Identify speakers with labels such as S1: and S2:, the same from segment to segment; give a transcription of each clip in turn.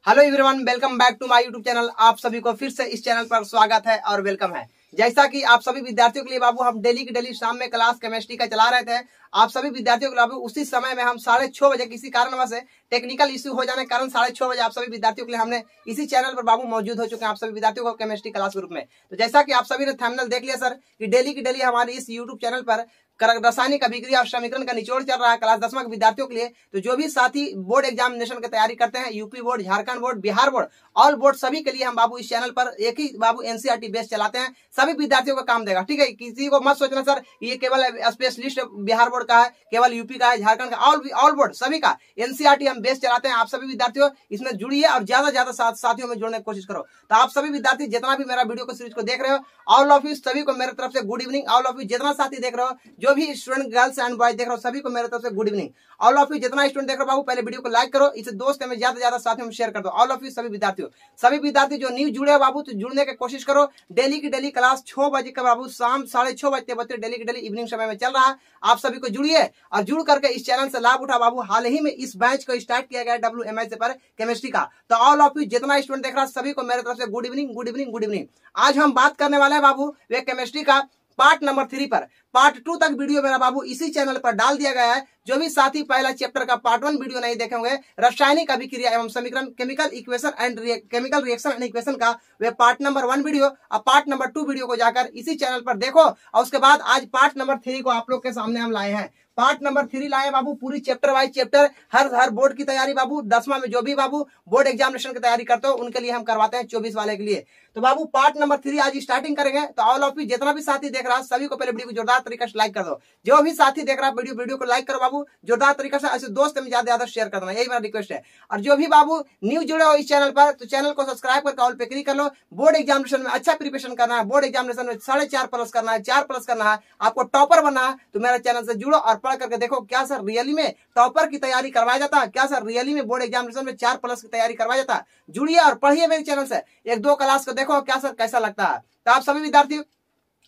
S1: Hello everyone, welcome back to my YouTube channel. आप सभी को फिर से इस चैनल पर स्वागत है और वेलकम है। जैसा कि आप सभी विद्यार्थियों के लिए बाबू हम डेली की डेली शाम में क्लास केमिस्ट्री का चला रहे थे। आप सभी विद्यार्थियों के लिए बाबू उसी समय में हम 6:30 बजे किसी कारणवश से टेक्निकल इश्यू हो जाने के कारण 6:30 बजे आप सभी विद्यार्थियों के लिए हमने इसी चैनल पर बाबू मौजूद हो चुके हैं आप सभी विद्यार्थियों को केमिस्ट्री क्लास ग्रुप में। तो जैसा कि आप सभी ने थंबनेल देख लिया सर कि डेली की डेली हमारे इस यूट्यूब चैनल पर रासायनिक अभिक्रिया और समीकरण का निचोड़ चल रहा है क्लास 10वीं के विद्यार्थियों के लिए। तो जो भी साथी बोर्ड एग्जामिनेशन की तैयारी करते हैं, UP board, Jharkhand board, Bihar board, all board सभी के लिए हम बाबू इस चैनल पर एक ही बाबू एनसीईआरटी बेस चलाते हैं। सभी विद्यार्थियों का काम देगा, ठीक है। किसी को मत सोचना सर ये केवल स्पेशलिस्ट बिहार बोर्ड का है, केवल यूपी का है, झारखंड का, ऑल बोर्ड सभी का एनसीईआरटी हम बेस चलाते हैं। आप सभी विद्यार्थियों इसमें जुड़िए और ज्यादा ज्यादा साथियों में जुड़ने की कोशिश करो। तो आप सभी विद्यार्थी जितना भी मेरा वीडियो को सीरीज को देख रहे हो, ऑल ऑफ यू सभी को मेरे तरफ से good evening. All of you जितना साथी देख रहे हो, जो भी स्टूडेंट गर्ल्स एंड बॉयज देख रहे हो, सभी को मेरे तरफ से good evening. All of you जितना स्टूडेंट देख रहे हो बाबू, पहले वीडियो को लाइक करो, इसे दोस्त में ज्यादा ज्यादा साथियों में शेयर कर दो। ऑल ऑफ यू सभी विद्यार्थी जो न्यू जुड़े हो बाबू, तो जुड़ने की कोशिश करो। डेली की डेली क्लास 6 बजे का बाबू शाम 6:30 बजते डेली की डेली इवनिंग समय में चल रहा है। आप सभी को जुड़िए और जुड़ करके इस चैनल से लाभ उठा बाबू। हाल ही में इस बैच को स्टार्ट किया गया WMS पर केमिस्ट्री का। तो ऑल ऑफ यू जितना स्टूडेंट देख रहा है सभी को मेरे तरफ से good evening, good evening, good evening. आज हम बात करने वाले हैं बाबू वे केमिस्ट्री का पार्ट नंबर 3 पर। पार्ट 2 तक वीडियो मेरा बाबू इसी चैनल पर डाल दिया गया है। जो भी साथी पहला चैप्टर का पार्ट 1 वीडियो नहीं देखे होंगे, रासायनिक अभिक्रिया एवं समीकरण, chemical equation and chemical reaction and equation का, वे पार्ट नंबर 1 वीडियो और पार्ट नंबर 2 वीडियो को जाकर इसी चैनल पर देखो। और उसके बाद आज पार्ट नंबर 3 को आप लोग के सामने हम लाए हैं। पार्ट नंबर 3 लाए बाबू, पूरी चैप्टर वाइज चैप्टर, हर बोर्ड की तैयारी बाबू 10वां में जो भी बाबू बोर्ड एग्जामिनेशन की तैयारी करते हो उनके लिए हम करवाते हैं, 24 वाले के लिए। तो बाबू पार्ट नंबर 3 आज स्टार्टिंग करेंगे। तो ऑल ऑफ यू जितना भी साथी देख रहा है सभी को पहले वीडियो को जोरदार तरीके से लाइक कर दो। जो भी साथी देख रहा है वीडियो को लाइक करो बाबू जोरदार तरीके से, ऐसे दोस्त में ज्यादा शेयर कर देना, यही मेरा रिक्वेस्ट है। और जो भी बाबू न्यू जुड़े हो इस चैनल पर, तो चैनल को सब्सक्राइब करके ऑल पे क्लिक कर लो। बोर्ड एग्जामिनेशन में अच्छा प्रिपरेशन करना है, बोर्ड एग्जामिनेशन में 4.5+ करना है, 4+ करना है, आपको टॉपर बनना है, तो मेरा चैनल से जुड़ो और पढ़ करके देखो क्या सर रियली में टॉपर की तैयारी करवाया जाता है, क्या सर रियली में बोर्ड एग्जामिनेशन में 4+ की तैयारी करवाया जाता है। जुड़िए और पढ़िए मेरे चैनल से, 1-2 क्लास को देखो क्या सर कैसा लगता है। तो आप सभी विद्यार्थी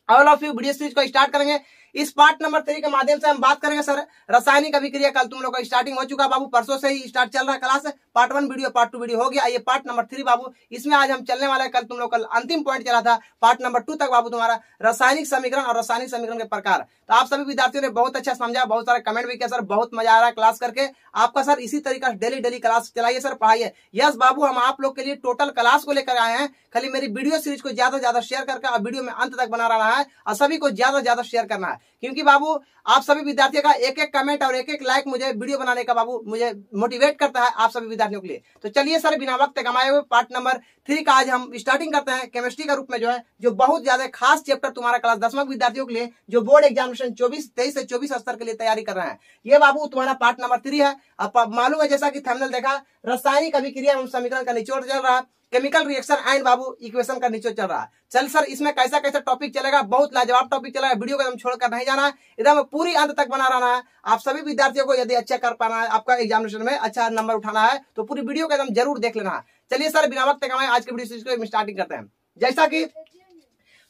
S1: all of you video series को स्टार्ट करेंगे। इस पार्ट नंबर 3 के माध्यम से हम बात करेंगे सर रासायनिक अभिक्रिया। कल तुम लोग का स्टार्टिंग हो चुका बाबू, परसों से ही स्टार्ट चल रहा है class. Part 1 video, part 2 video हो गया, ये पार्ट नंबर 3 बाबू, इसमें आज हम चलने वाला है। कल तुम लोग कल अंतिम पॉइंट चला था पार्ट नंबर 2 तक बाबू, तुम्हारा रासायनिक समीकरण और रासायनिक समीकरण के प्रकार। तो आप सभी विद्यार्थियों ने बहुत अच्छा समझा, बहुत सारे कमेंट भी किया सर, बहुत मजा आ रहा है क्लास करके आपका सर। इसी तरीका से डेली क्लास चलाइए सर, पढ़ाइए। यस बाबू, हम आप लोग के लिए टोटल क्लास को लेकर आए हैं। खाली मेरी वीडियो सीरीज को ज्यादा शेयर करके और वीडियो में अंत तक बना रहा है और सभी को ज्यादा शेयर करना है, क्योंकि बाबू आप सभी विद्यार्थियों का एक कमेंट और एक लाइक मुझे वीडियो बनाने का बाबू मुझे मोटिवेट करता है आप सभी विद्यार्थियों के लिए। तो चलिए सर बिना वक्त गंवाए हुए पार्ट नंबर 3 का आज हम स्टार्टिंग करते हैं केमिस्ट्री का रूप में, जो है जो बहुत ज्यादा खास चैप्टर तुम्हारा क्लास 10वीं विद्यार्थियों के लिए जो बोर्ड एग्जामिनेशन 23 से 24 स्तर के लिए तैयारी कर रहे हैं। ये बाबू तुम्हारा पार्ट नंबर 3 है। अब मालूम है जैसा कि थंबनेल देखा, रासायनिक अभिक्रिया एवं समीकरण का निचोड़ चल रहा है, chemical reaction and Babu equation का निचोड़ चल रहा है। चल सर इसमें कैसा टॉपिक चलेगा, बहुत लाजवाब टॉपिक चलेगा। वीडियो को एकदम छोड़कर नहीं जाना है, एकदम पूरी अंत तक बना रहना है। आप सभी विद्यार्थियों को यदि अच्छा कर पाना है, आपका एग्जामिनेशन में अच्छा नंबर उठाना है, तो पूरी वीडियो को एकदम जरूर देख लेना है। चलिए सर बिना वक्त गंवाए आज के वीडियो को स्टार्टिंग करते हैं। जैसा कि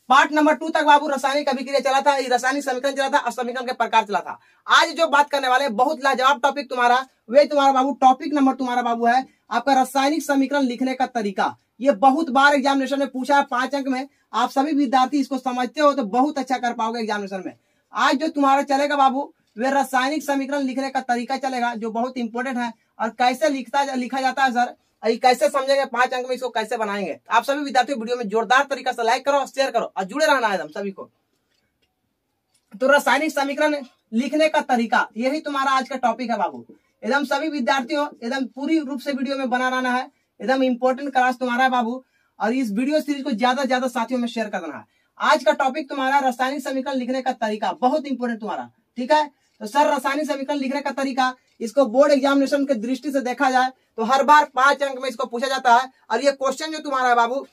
S1: पार्ट नंबर 2 तक बाबू रासायनिक अभिक्रिया चला था, रासायनिक समीकरण चला था और समीकरण के प्रकार चला था। आज जो बात करने वाले बहुत लाजवाब टॉपिक तुम्हारा, वे तुम्हारा बाबू टॉपिक नंबर तुम्हारा बाबू है आपका रासायनिक समीकरण लिखने का तरीका। ये बहुत बार एग्जामिनेशन में पूछा है, 5 अंक में। आप सभी विद्यार्थी इसको समझते हो तो बहुत अच्छा कर पाओगे एग्जामिनेशन में। आज जो तुम्हारा चलेगा बाबू वे रासायनिक समीकरण लिखने का तरीका चलेगा, जो बहुत इंपॉर्टेंट है। और कैसे लिखा जाता है सर, कैसे समझेंगे 5 अंक में इसको कैसे बनाएंगे। आप सभी विद्यार्थियों वीडियो में जोरदार तरीका से लाइक करो, शेयर करो और जुड़े रहना है एकदम सभी को। तो रासायनिक समीकरण लिखने का तरीका यही तुम्हारा आज का टॉपिक है बाबू। एकदम सभी विद्यार्थियों एकदम पूरी रूप से वीडियो में बना रहना है, एकदम इंपॉर्टेंट क्लास तुम्हारा है बाबू। और इस वीडियो सीरीज को ज्यादा साथियों में शेयर कर देना है। आज का टॉपिक तुम्हारा रासायनिक समीकरण लिखने का तरीका, बहुत इंपॉर्टेंट तुम्हारा, ठीक है। तो सर रासायनिक समीकरण लिखने का तरीका, इसको बोर्ड एग्जामिनेशन की दृष्टि से देखा जाए तो हर बार 5 अंक में इसको पूछा जाता है। और ये क्वेश्चन जो तुम्हारा है बाबू,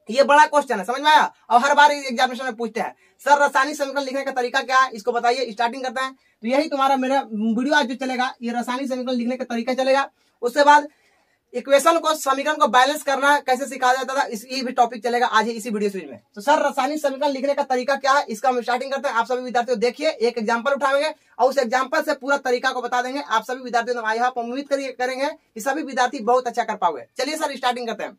S1: ये बड़ा क्वेश्चन है, समझ में आया। और हर बार एग्जामिनेशन में पूछते हैं सर रासायनिक समीकरण लिखने का तरीका क्या है, इसको बताइए। स्टार्टिंग करते हैं। तो यही तुम्हारा मेरा वीडियो आज जो चलेगा, ये रासायनिक समीकरण लिखने का तरीका चलेगा। उसके बाद इक्वेशन को, समीकरण को बैलेंस करना कैसे सिखाया जाता था, ये भी टॉपिक चलेगा आज ही इसी वीडियो सीरीज में। तो सर रासायनिक समीकरण लिखने का तरीका क्या है, इसका हम स्टार्टिंग करते हैं। आप सभी विद्यार्थियों देखिए, एक एग्जांपल उठाएंगे और उस एग्जांपल से पूरा तरीका को बता देंगे। आप सभी विद्यार्थियों आई होप उम्मीद करेंगे कि सभी विद्यार्थी बहुत अच्छा कर पाओगे। चलिए सर स्टार्टिंग करते हैं।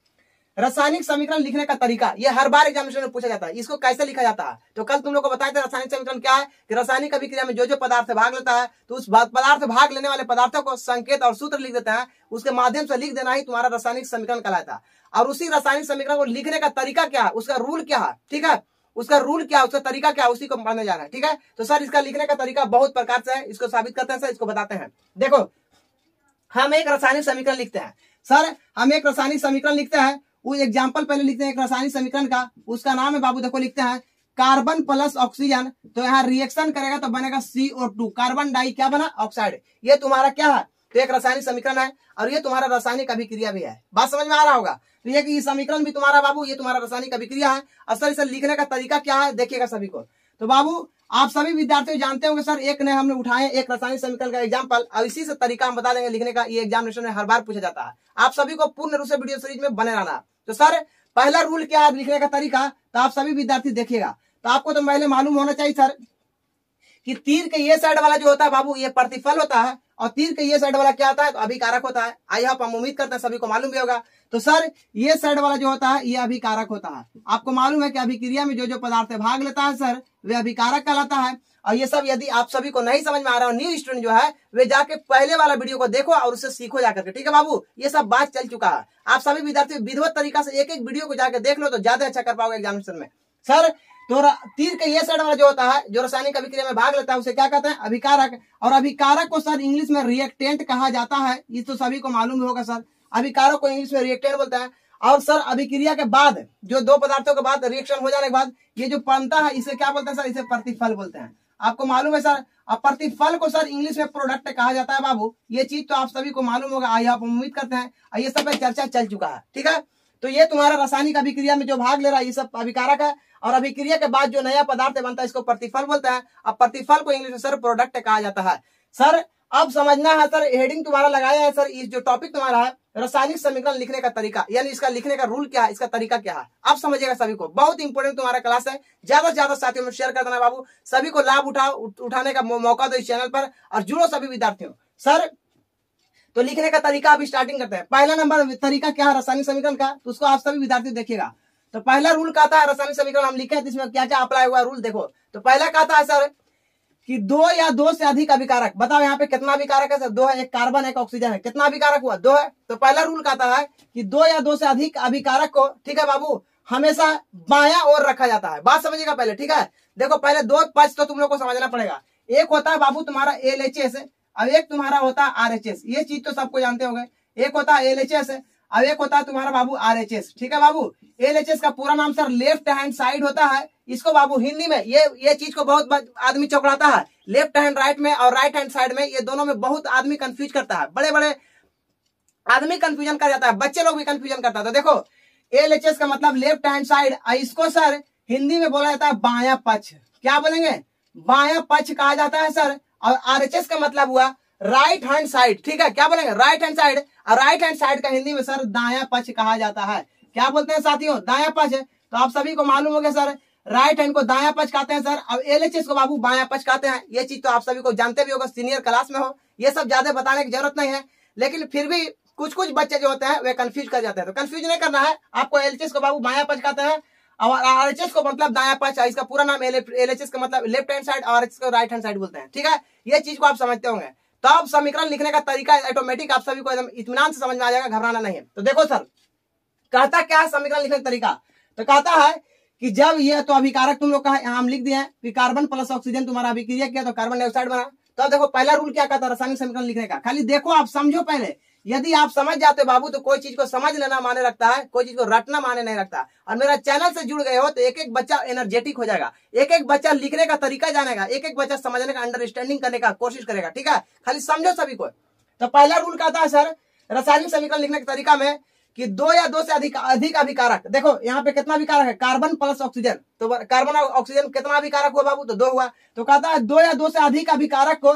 S1: रासायनिक समीकरण लिखने का तरीका, ये हर बार एग्जामिनेशन में पूछा जाता है, इसको कैसे लिखा जाता है। तो कल तुम लोग को बताया था रासायनिक समीकरण क्या है, कि रासायनिक अभिक्रिया में जो जो पदार्थ भाग लेता है, तो उस पदार्थ भाग लेने वाले पदार्थों को संकेत और सूत्र लिख देते हैं, उसके माध्यम से लिख देना ही तुम्हारा रासायनिक समीकरण कहलाता है। और उसी रासायनिक समीकरण को लिखने का तरीका क्या है, उसका रूल क्या है, ठीक है, उसका रूल क्या, उसका तरीका क्या, उसी को पढ़ने जा रहा है, ठीक है। तो सर इसका लिखने का तरीका बहुत प्रकार से है, इसको साबित करते हैं सर, इसको बताते हैं। देखो हम एक रासायनिक समीकरण लिखते हैं सर, हम एक रासायनिक समीकरण लिखते हैं, वो एग्जाम्पल पहले लिखते हैं एक रासायनिक समीकरण का, उसका नाम है बाबू देखो लिखते हैं कार्बन प्लस ऑक्सीजन, तो यहाँ रिएक्शन करेगा तो बनेगा CO2, कार्बन डाई क्या बना, ऑक्साइड। ये तुम्हारा क्या है, तो एक रासायनिक समीकरण है और ये तुम्हारा रासायनिक अभिक्रिया भी है। बात समझ में आ रहा होगा। तो ये समीकरण भी तुम्हारा बाबू, ये तुम्हारा रासायनिक अभिक्रिया है। और सर इसे लिखने का तरीका क्या है देखिएगा सभी को। तो बाबू आप सभी विद्यार्थी जानते होंगे सर, एक ने हमने उठाए एक रासायनिक समीकरण का एग्जाम्पल, और इसी से तरीका हम बता देंगे लिखने का। ये एग्जामिनेशन में हर बार पूछा जाता है, आप सभी को पूर्ण रूप से वीडियो सीरीज में बने रहना। तो सर पहला रूल क्या है लिखने का तरीका, तो आप सभी विद्यार्थी देखिएगा। तो आपको तो पहले मालूम होना चाहिए सर कि तीर के ये साइड वाला जो होता है बाबू, ये प्रतिफल होता है, और तीर के ये साइड वाला क्या होता है, तो अभिकारक होता है। आई होप हम उम्मीद करते हैं सभी को मालूम भी होगा। तो सर ये साइड वाला जो होता है ये अभिकारक होता है। आपको मालूम है कि अभिक्रिया में जो जो पदार्थ भाग लेता है सर, वे अभिकारक कहलाता है। और ये सब यदि आप सभी को नहीं समझ में आ रहा हो, न्यू स्टूडेंट जो है वे जाके पहले वाला वीडियो को देखो और उससे सीखो जाकर के, ठीक है बाबू। ये सब बात चल चुका है, आप सभी विद्यार्थी विधिवत तरीका से एक एक वीडियो को जाकर देख लो तो ज्यादा अच्छा कर पाओगे एग्जामिनेशन में। सर तो तीर के ये साइड वाला जो होता है, जो रासायनिक अभिक्रिया में भाग लेता है, उसे क्या कहते हैं, अभिकारक। और अभिकारक को सर इंग्लिश में रिएक्टेंट कहा जाता है, ये तो सभी को मालूम होगा सर। अभिकारक को इंग्लिश में रिएक्टेंट बोलते हैं। और सर अभिक्रिया के बाद जो दो पदार्थों के बाद रिएक्शन हो जाने के बाद ये जो बनता है, इसे क्या बोलते हैं सर, इसे प्रतिफल बोलते हैं। आपको मालूम है सर। अब प्रतिफल को सर इंग्लिश में प्रोडक्ट कहा जाता है बाबू, ये चीज तो आप सभी को मालूम होगा, आई आप उम्मीद करते हैं। और ये सब पे चर्चा चल चुका है, ठीक है। तो ये तुम्हारा रासायनिक अभिक्रिया में जो भाग ले रहा है ये सब अभिकारक है, और अभिक्रिया के बाद जो नया पदार्थ बनता है इसको प्रतिफल बोलते हैं। अब प्रतिफल को इंग्लिश में सर प्रोडक्ट कहा जाता है। सर अब समझना है सर, हेडिंग तुम्हारा लगाया है सर, इस जो टॉपिक तुम्हारा है रासायनिक समीकरण लिखने का तरीका, यानी इसका लिखने का रूल क्या है, इसका तरीका क्या है, आप समझिएगा सभी को। बहुत इंपॉर्टेंट तुम्हारा क्लास है, ज्यादा से ज्यादा साथियों में शेयर कर देना बाबू, सभी को लाभ उठाने का मौका दो इस चैनल पर, और जुड़ो सभी विद्यार्थियों। सर तो लिखने का तरीका अभी स्टार्टिंग करते हैं। पहला नंबर तरीका क्या है रासायनिक समीकरण का, तो उसको आप सभी विद्यार्थी देखिएगा। तो पहला रूल कहता है रासायनिक समीकरण हम लिखे हैं, इसमें क्या क्या अप्लाई हुआ रूल देखो। तो पहला कहता है सर कि दो या दो से अधिक अभिकारक, बताओ यहाँ पे कितना अभिकारक है सर, दो है, एक कार्बन एक ऑक्सीजन है, कितना अभिकारक हुआ, दो है। तो पहला रूल कहता है कि दो या दो से अधिक अभिकारक को, ठीक है बाबू, हमेशा बायां ओर रखा जाता है। बात समझिएगा पहले, ठीक है। देखो पहले दो पक्ष तो तुम लोग को समझना पड़ेगा। एक होता है बाबू तुम्हारा LHS, अब एक तुम्हारा होता है RHS, ये चीज तो सबको जानते होंगे। एक होता है LHS, अब एक होता है तुम्हारा बाबू RHS, ठीक है बाबू। LHS का पूरा नाम सर लेफ्ट हैंड साइड होता है। इसको बाबू हिंदी में ये चीज को बहुत आदमी चौकड़ाता है, लेफ्ट हैंड राइट में और राइट हैंड साइड में, ये दोनों में बहुत आदमी कंफ्यूज करता है, बड़े बड़े आदमी कंफ्यूजन कर जाता है, बच्चे लोग भी कंफ्यूजन करता है। तो देखो LHS का मतलब लेफ्ट हैंड साइड, इसको सर हिंदी में बोला जाता है बायां पक्ष, क्या बोलेंगे, बायां पक्ष कहा जाता है सर। और RHS का मतलब हुआ राइट हैंड साइड, ठीक है, क्या बोलेंगे, राइट हैंड साइड। और राइट हैंड साइड का हिंदी में सर दायां पक्ष कहा जाता है। क्या बोलते हैं साथियों, दायां पक्ष। तो आप सभी को मालूम हो गया सर, राइट हैंड को दायां पक्ष कहते हैं सर, अब LHS को बाबू बायां पक्ष कहते हैं। ये चीज तो आप सभी को जानते भी होगा, सीनियर क्लास में हो, ये सब ज्यादा बताने की जरूरत नहीं है। लेकिन फिर भी कुछ कुछ बच्चे जो होते हैं वे कंफ्यूज कर जाते हैं, तो कंफ्यूज नहीं करना है आपको। LHS को बाबू बायां पक्ष कहते हैं और RHS को मतलब दायां पक्ष, इसका पूरा नाम LHS का मतलब लेफ्ट हैंड साइड और RHS को राइट हैंड साइड बोलते हैं, ठीक है। ये चीज को आप समझते होंगे। तो अब समीकरण लिखने का तरीका ऑटोमेटिक आप सभी को एकदम इत्मीनान से समझ में आ जाएगा, घबराना नहीं है। तो देखो सर कहता क्या है समीकरण लिखने का तरीका, तो कहता है कि जब ये तो अभिकारक तुम लोग का है, हम लिख दिए हैं कि कार्बन प्लस ऑक्सीजन तुम्हारा अभिक्रिया किया तो कार्बन डाइऑक्साइड बना। तो अब देखो पहला रूल क्या कहता है रासायनिक समीकरण लिखने का, खाली देखो आप समझो पहले। यदि आप समझ जाते हो बाबू तो कोई चीज को समझ लेना माने रखता है, कोई चीज को रटना माने नहीं रखता। और मेरा चैनल से जुड़ गए हो तो एक एक बच्चा एनर्जेटिक हो जाएगा, एक एक बच्चा लिखने का तरीका जानेगा, एक एक बच्चा समझने का अंडरस्टैंडिंग करने का कोशिश करेगा, ठीक है। खाली समझो सभी को। तो पहला रूल कहता है सर रासायनिक समीकरण लिखने के तरीका में कि दो या दो से अधिक अभिकारक, देखो यहाँ पे कितना अभिकारक है, कार्बन प्लस ऑक्सीजन, तो कार्बन और ऑक्सीजन कितना अभिकारक हुआ बाबू, तो दो हुआ। तो कहता है दो या दो से अधिक अभिकारक को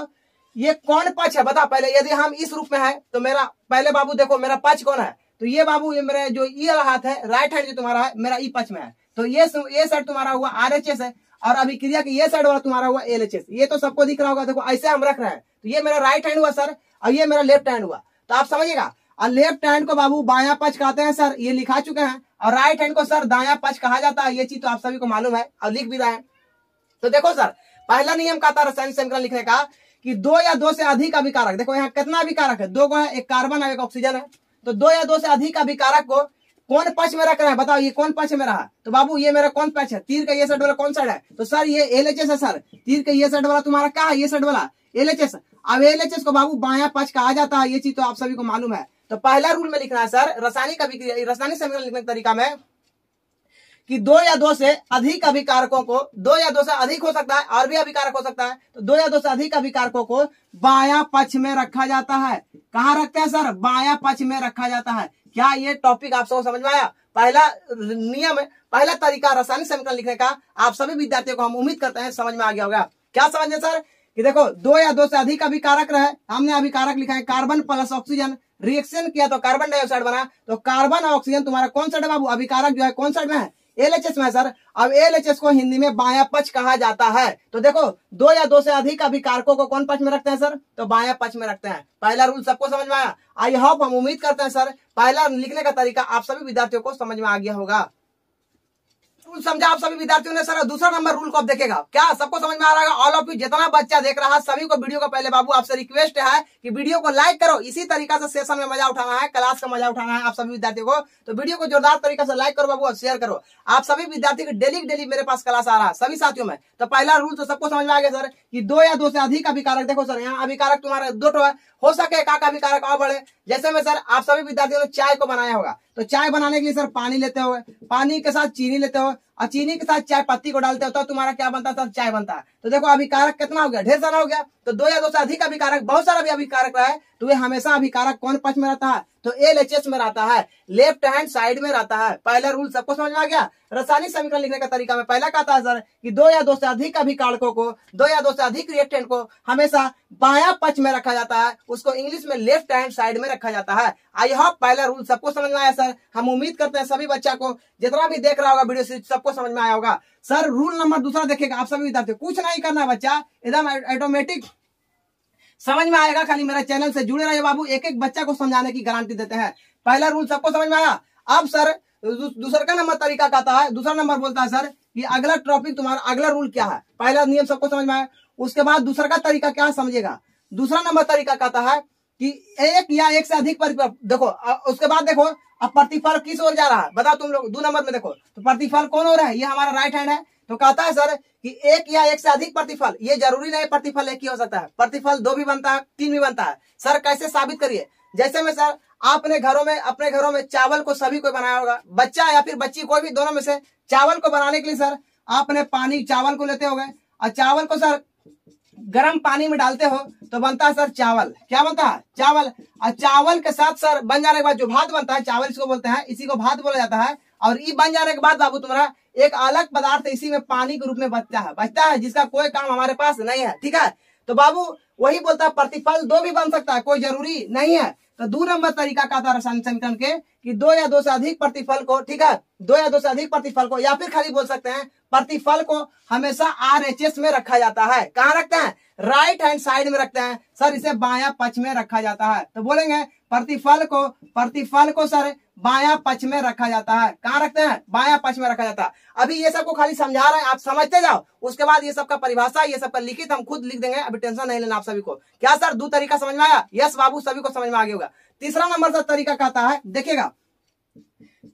S1: ये कौन पक्ष है बता पहले। यदि हम इस रूप में है तो मेरा पहले बाबू देखो मेरा पक्ष कौन है, तो ये बाबू ये मेरा जो ई वाला हाथ है राइट हैंड जो तुम्हारा है मेरा ई पक्ष में है, तो ये साइड तुम्हारा हुआ RHS है और अभिक्रिया की ये साइड वाला तुम्हारा हुआ LHS। ये तो सबको दिख रहा होगा, देखो ऐसे हम रख रहे हैं, तो ये मेरा राइट हैंड हुआ सर और ये मेरा लेफ्ट हैंड हुआ, तो आप समझिएगा। और लेफ्ट हैंड को बाबू बायां पक्ष कहते हैं सर, ये लिखा चुके हैं, और राइट हैंड को सर दायां पक्ष कहा जाता है, ये चीज तो आप सभी को मालूम है और लिख भी रहे हैं। तो देखो सर पहला नियम कहता है रासायनिक समीकरण लिखने का कि 2 या 2 से अधिक अभिकारक, देखो यहाँ कितना अभिकारक है, 2 को है, एक कार्बन है एक ऑक्सीजन है, तो 2 या 2 से अधिक अभिकारक को कौन पक्ष में रख रहा है बताओ, ये कौन पक्ष में रहा, तो बाबू ये मेरा कौन पक्ष है, तीर का ये साइड वाला कौन साइड है, तो सर ये LHS है सर, तीर का ये साइड वाला तुम्हारा क्या है, ये साइड वाला LHS। अब LHS को बाबू बायां पक्ष कहा जाता है, ये चीज तो आप सभी को मालूम है। तो पहला रूल में लिखना है सर रासायनिक समीकरण लिखने का तरीका में कि 2 या 2 से अधिक अभिकारकों को, 2 या 2 से अधिक हो सकता है और भी अभिकारक हो सकता है, तो 2 या 2 से अधिक अभिकारकों को बायां पक्ष में रखा जाता है। कहां रखते हैं सर, बायां पक्ष में रखा जाता है। क्या ये टॉपिक आप सबको समझ में आया? पहला नियम, पहला तरीका रासायनिक समीकरण लिखने का आप सभी विद्यार्थियों को हम उम्मीद करते हैं समझ में आ गया होगा। क्या समझे सर कि देखो 2 या 2 से अधिक अभिकारक रहे, हमने अभिकारक लिखा है कार्बन प्लस ऑक्सीजन, रिएक्शन किया तो कार्बन डाइऑक्साइड बना, तो कार्बन और ऑक्सीजन तुम्हारा कौन साइड है बाबू, अभिकारक जो है कौन साइड में है, LHS में है सर। अब LHS को हिंदी में बायां पक्ष कहा जाता है। तो देखो 2 या 2 से अधिक अभिकारकों को कौन पक्ष में रखते हैं सर, तो बायां पक्ष में रखते हैं। पहला रूल सबको समझ में आया? आई होप, हम उम्मीद करते हैं सर पहला लिखने का तरीका आप सभी विद्यार्थियों को समझ में आ गया होगा। रूल समझा आप सभी विद्यार्थियों ने सर। दूसरा नंबर रूल को अब देखेगा, क्या सबको समझ में आ रहा है? ऑल ऑफ यू जितना बच्चा देख रहा है सभी को वीडियो को पहले बाबू आपसे रिक्वेस्ट है कि वीडियो को लाइक करो। इसी तरीका से सेशन में मजा उठाना है, क्लास का मजा उठाना है आप सभी विद्यार्थियों को, तो वीडियो को जोरदार तरीके से लाइक करो बाबू और शेयर करो। आप सभी विद्यार्थी को डेली मेरे पास क्लास आ रहा है सभी साथियों में। तो पहला रूल तो सबको समझ में आ गया सर कि 2 या 2 से अधिक अभिकारक, देखो सर यहाँ अभिकारक तुम्हारा 2 है, हो सके एक अभिकारक और बढ़े। जैसे में सर आप सभी विद्यार्थियों ने चाय को बनाया होगा, तो चाय बनाने के लिए सर पानी लेते हो, पानी के साथ चीनी लेते हो और चीनी के साथ चाय पत्ती को डालते हो, तो तुम्हारा क्या बनता है सर, चाय बनता है। तो देखो अभिकारक कितना हो गया, ढेर सारा हो गया। तो 2 या 2 से अधिक अभिकारक, बहुत सारा भी अभिकारक रहा है, तो वे हमेशा अभिकारक कौन पक्ष में रहता है, तो LHS में रहता है, लेफ्ट हैंड साइड में रहता है। पहला रूल सबको समझ में आ गया। रासायनिक समीकरण लिखने का तरीका में पहला कहता है सर कि 2 या 2 से अधिक अभिकारकों को, 2 या 2 से अधिक रिएक्टेंट को हमेशा बायां पक्ष में रखा जाता है, उसको इंग्लिश में लेफ्ट हैंड साइड में रखा जाता है। आई होप पहला रूल सबको समझ में आया सर। हम उम्मीद करते हैं सभी बच्चा को, जितना भी देख रहा होगा वीडियो से, सबको समझ में आया होगा। सर रूल नंबर दूसरा देखेगा आप सभी विद्यार्थी, कुछ नहीं करना है बच्चा, एकदम ऑटोमेटिक समझ में आएगा। खाली मेरा चैनल से जुड़े रहिए बाबू, एक एक बच्चा को समझाने की गारंटी देते हैं। पहला रूल सबको समझ में आया। अब सर दूसरा का नंबर तरीका कहता है, दूसरा नंबर बोलता है सर कि अगला टॉपिक तुम्हारा अगला रूल क्या है। पहला नियम सबको समझ में आया, उसके बाद दूसरा का तरीका क्या समझेगा। दूसरा नंबर तरीका कहता है कि 1 या 1 से अधिक प्रतिफल, देखो उसके बाद देखो अब प्रतिफल किस ओर जा रहा है बताओ तुम लोग। 2 नंबर में देखो तो प्रतिफल कौन हो रहा है, ये हमारा राइट हैंड है। तो कहता है सर कि 1 या 1 से अधिक प्रतिफल, ये जरूरी नहीं प्रतिफल एक ही हो सकता है, प्रतिफल 2 भी बनता है, 3 भी बनता है। सर कैसे साबित करिए, जैसे में सर आपने अपने घरों में चावल को सभी को बनाया होगा, बच्चा या फिर बच्ची कोई भी, दोनों में से चावल को बनाने के लिए सर आपने चावल को लेते हो गए और चावल को सर गर्म पानी में डालते हो तो बनता है सर चावल। क्या बनता है, चावल। और चावल के साथ सर बन जाने के बाद जो भात बनता है, चावल इसको बोलते हैं, इसी को भात बोला जाता है। और ये बन जाने के बाद बाबू तुम्हारा एक अलग पदार्थ इसी में पानी के रूप में बचता है जिसका कोई काम हमारे पास नहीं है, ठीक है। तो बाबू वही बोलता है प्रतिफल 2 भी बन सकता है, कोई जरूरी नहीं है। तो 2 नंबर तरीका का था रासायनिक समीकरण के कि 2 या 2 से अधिक प्रतिफल को, ठीक है, 2 या 2 से अधिक प्रतिफल को, या फिर खाली बोल सकते हैं प्रतिफल को हमेशा RHS में रखा जाता है। कहाँ रखते हैं, राइट हैंड साइड में रखते हैं सर, इसे बायां पक्ष में रखा जाता है। तो बोलेंगे प्रतिफल को सर बायां पक्ष में रखा जाता है। कहाँ रखते हैं, बायां पक्ष में रखा जाता है। अभी ये सबको खाली समझा रहे हैं, आप समझते जाओ, उसके बाद ये सबका परिभाषा, ये सबका लिखित हम खुद लिख देंगे, अभी टेंशन नहीं लेना आप सभी को। क्या सर 2 तरीका समझ में आया? यस बाबू, सभी को समझ में आ गया होगा। तीसरा नंबर सर तरीका कहता है, देखिएगा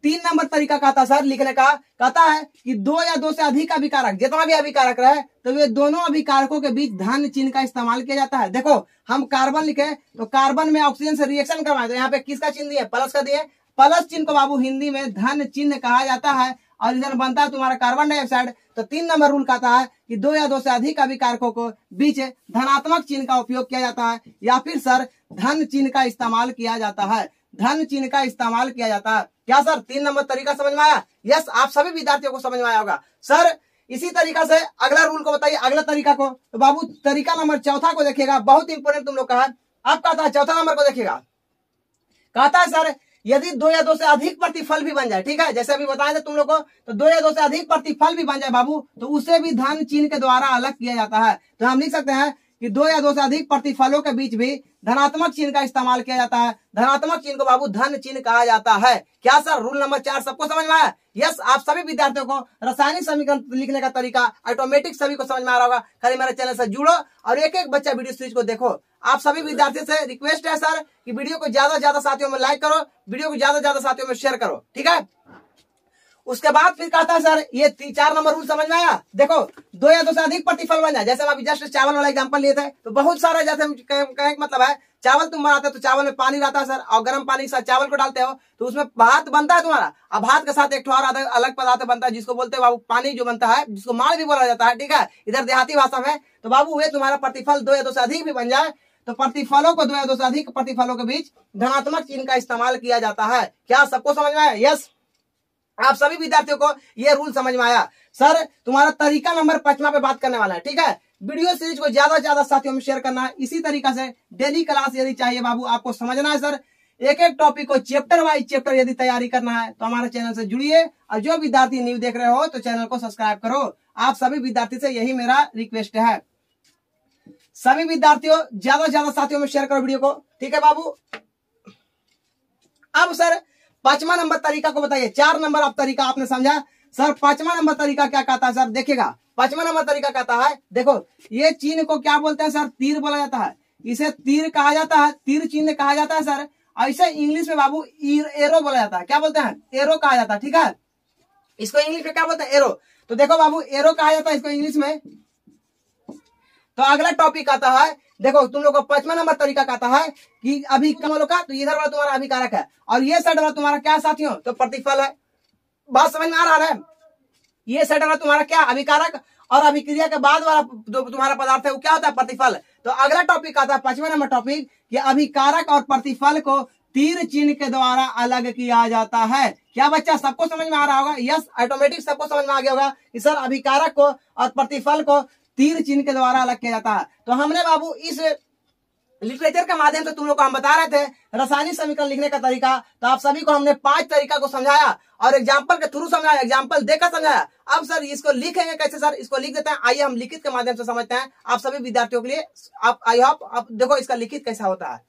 S1: 3 नंबर तरीका कहता सर लिखने का, कहता है कि 2 या 2 से अधिक अभिकारक, जितना भी अभिकारक रहे तो वे दोनों अभिकारकों के बीच धन चिन्ह का इस्तेमाल किया जाता है। देखो हम कार्बन लिखे तो कार्बन में ऑक्सीजन से रिएक्शन करवाए, तो यहाँ पे किसका चिन्ह दिए, प्लस का दिए। प्लस चिन्ह को बाबू हिंदी में धन चिन्ह कहा जाता है और इधर बनता है तुम्हारा कार्बन डाइऑक्साइड। तो 3 नंबर रूल कहता है कि 2 या 2 से अधिक अभिकारकों को बीच धनात्मक चिन्ह का उपयोग किया जाता है, या फिर सर धन चिन्ह का इस्तेमाल किया जाता है, धन चिन्ह का इस्तेमाल किया जाता है। क्या सर 3 नंबर तरीका समझ में आया? यस, आप सभी विद्यार्थियों को समझ में आया होगा। सर इसी तरीका से अगला रूल को बताइए, अगला तरीका को। तो बाबू तरीका नंबर चौथा को देखिएगा, बहुत इंपोर्टेंट तुम लोग का है। अब कहता है चौथा नंबर को देखिएगा, कहता है सर यदि 2 या 2 से अधिक प्रतिफल भी बन जाए, ठीक है, जैसे अभी बताए थे तुम लोग को, तो 2 या 2 से अधिक प्रतिफल भी बन जाए बाबू, तो उसे भी धन चिन्ह के द्वारा अलग किया जाता है। तो हम लिख सकते हैं कि 2 या 2 से अधिक प्रतिफलों के बीच भी धनात्मक चिन्ह का इस्तेमाल किया जाता है। धनात्मक चिन्ह को बाबू धन चिन्ह कहा जाता है। क्या सर रूल नंबर 4 सबको समझ में आया? यस, आप सभी विद्यार्थियों को रासायनिक समीकरण लिखने का तरीका ऑटोमेटिक सभी को समझ में आ रहा होगा। खाली मेरे चैनल से जुड़ो और एक एक बच्चा वीडियो सीरीज को देखो। आप सभी विद्यार्थियों से रिक्वेस्ट है सर कि वीडियो को ज्यादा से ज्यादा साथियों में लाइक करो, वीडियो को ज्यादा से ज्यादा साथियों में शेयर करो, ठीक है। उसके बाद फिर कहता है सर ये 4 नंबर रूल समझ में आया? देखो 2 या 2 से अधिक प्रतिफल बन जाए, जैसे हम अभी जस्ट चावल वाला एग्जांपल लिए थे, तो बहुत सारा जैसे हम कहें मतलब है चावल तुम बनाते हो तो चावल में पानी रहता है सर, और गर्म पानी के साथ चावल को डालते हो तो उसमें भात बनता है तुम्हारा। अब भात के साथ एक और अलग पदार्थ बनता है जिसको बोलते हैं बाबू पानी, जो बनता है जिसको माड़ भी बोला जाता है, ठीक है, इधर देहाती भाषा में। तो बाबू वे तुम्हारा प्रतिफल 2 या 2 से अधिक भी बन जाए तो प्रतिफलों को 2 या 2 से अधिक प्रतिफलों के बीच धनात्मक चिन्ह का इस्तेमाल किया जाता है। क्या सबको समझ में आया? यस, आप सभी विद्यार्थियों को ये रूल समझ में आया। सर तुम्हारा तरीका नंबर 5वां पे बात करने वाला है, ठीक है। वीडियो सीरीज को ज्यादा से ज्यादा साथियों में शेयर करना है। इसी तरीका से डेली क्लास यदि चाहिए बाबू, आपको समझना है सर एक एक टॉपिक को चैप्टर वाइज चैप्टर यदि तैयारी करना है तो हमारे चैनल से जुड़िए, और जो विद्यार्थी न्यू देख रहे हो तो चैनल को सब्सक्राइब करो। आप सभी विद्यार्थी से यही मेरा रिक्वेस्ट है। सभी विद्यार्थियों ज्यादा से ज्यादा साथियों में शेयर करो वीडियो को, ठीक है बाबू। अब सर 5वां नंबर तरीका को बताइए। 4 नंबर अब तरीका आपने समझा, सर 5वां नंबर तरीका क्या कहता है सर? देखिएगा 5वां नंबर तरीका कहता है, देखो ये चिन्ह को क्या बोलते हैं सर? तीर बोला जाता है, इसे तीर कहा जाता है, तीर चिन्ह कहा जाता है सर। ऐसे इंग्लिश में बाबू एरो बोला जाता है। क्या बोलते हैं? एरो कहा जाता है, ठीक है। इसको इंग्लिश में क्या बोलते हैं? एरो। तो देखो बाबू एरो कहा जाता है इसको इंग्लिश में। तो अगला टॉपिक आता है, देखो तुम लोग को 5वां नंबर तरीका कहता है कि अभिकारक का, तो इधर वाला तुम्हारा अभिकारक है और ये साइड वाला तुम्हारा क्या साथियों? तो प्रतिफल है। बात समझ में आ रहा है? ये साइड वाला तुम्हारा क्या? अभिकारक, और अभिक्रिया के बाद वाला जो तुम्हारा पदार्थ है वो क्या होता है? प्रतिफल। तो अगला टॉपिक आता है 5वां नंबर टॉपिक कि अभिकारक और प्रतिफल को तीर चिन्ह के द्वारा अलग किया जाता है। क्या बच्चा सबको समझ में आ रहा होगा? यस, ऑटोमेटिक सबको समझ में आ गया होगा कि सर अभिकारक को और प्रतिफल को तीर चिन्ह के द्वारा अलग किया जाता है। तो हमने बाबू इस लिटरेचर के माध्यम से तुम लोग को हम बता रहे थे रासायनिक समीकरण लिखने का तरीका। तो आप सभी को हमने 5 तरीका को समझाया और एग्जाम्पल के थ्रू समझाया, एग्जाम्पल देकर समझाया। अब सर इसको लिखेंगे कैसे सर? इसको लिख देते हैं, आइए हम लिखित के माध्यम से समझते हैं आप सभी विद्यार्थियों के लिए। आप आई होप आप देखो इसका लिखित कैसा होता है।